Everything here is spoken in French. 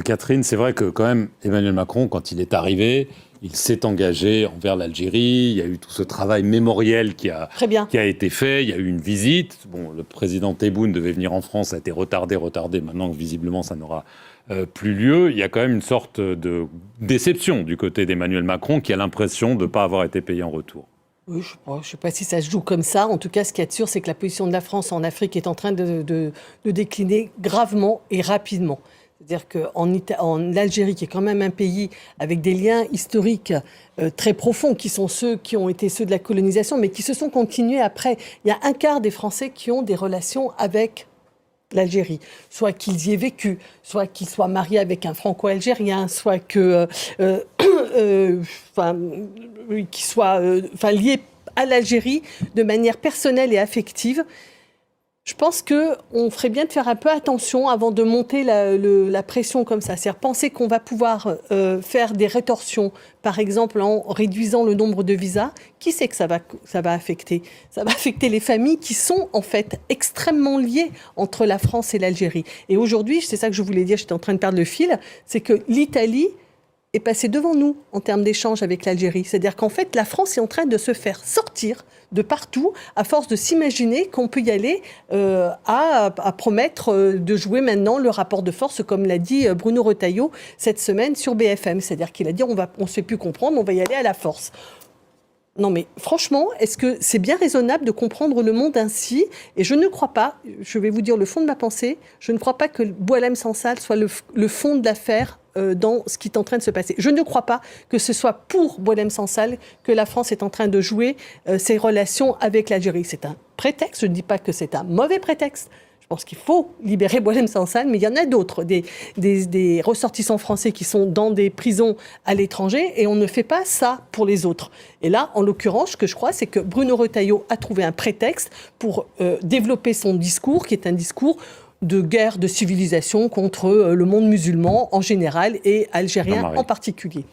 Catherine, c'est vrai que quand même, Emmanuel Macron, quand il est arrivé, il s'est engagé envers l'Algérie. Il y a eu tout ce travail mémoriel Très bien. qui a été fait. Il y a eu une visite. Bon, le président Tebboune devait venir en France, ça a été retardé. Maintenant, visiblement, ça n'aura plus lieu. Il y a quand même une sorte de déception du côté d'Emmanuel Macron qui a l'impression de ne pas avoir été payé en retour. Oui, je ne sais pas si ça se joue comme ça. En tout cas, ce qui est sûr, c'est que la position de la France en Afrique est en train de décliner gravement et rapidement. C'est-à-dire qu'en Algérie, qui est quand même un pays avec des liens historiques très profonds, qui sont ceux qui ont été ceux de la colonisation, mais qui se sont continués après. Il y a un quart des Français qui ont des relations avec l'Algérie, soit qu'ils y aient vécu, soit qu'ils soient mariés avec un franco-algérien, soit qu'ils soient liés à l'Algérie de manière personnelle et affective. Je pense qu'on ferait bien de faire un peu attention avant de monter la pression comme ça. C'est-à-dire penser qu'on va pouvoir faire des rétorsions, par exemple en réduisant le nombre de visas. Qui sait que ça va affecter ? Ça va affecter les familles qui sont en fait extrêmement liées entre la France et l'Algérie. Et aujourd'hui, c'est ça que je voulais dire, j'étais en train de perdre le fil, c'est que l'Italie est passée devant nous en termes d'échanges avec l'Algérie. C'est-à-dire qu'en fait, la France est en train de se faire sortir de partout, à force de s'imaginer qu'on peut y aller à promettre de jouer maintenant le rapport de force, comme l'a dit Bruno Retailleau cette semaine sur BFM. C'est-à-dire qu'il a dit on ne se fait plus comprendre, on va y aller à la force. Non mais franchement, est-ce que c'est bien raisonnable de comprendre le monde ainsi ? Et je ne crois pas, je vais vous dire le fond de ma pensée, je ne crois pas que Boualem Sansal soit le fond de l'affaire dans ce qui est en train de se passer. Je ne crois pas que ce soit pour Boualem Sansal que la France est en train de jouer ses relations avec l'Algérie. C'est un prétexte, je ne dis pas que c'est un mauvais prétexte. Je pense qu'il faut libérer Boualem Sansal, mais il y en a d'autres, des ressortissants français qui sont dans des prisons à l'étranger, et on ne fait pas ça pour les autres. Et là, en l'occurrence, ce que je crois, c'est que Bruno Retailleau a trouvé un prétexte pour développer son discours, qui est un discours de guerre de civilisation contre le monde musulman en général et algérien en particulier.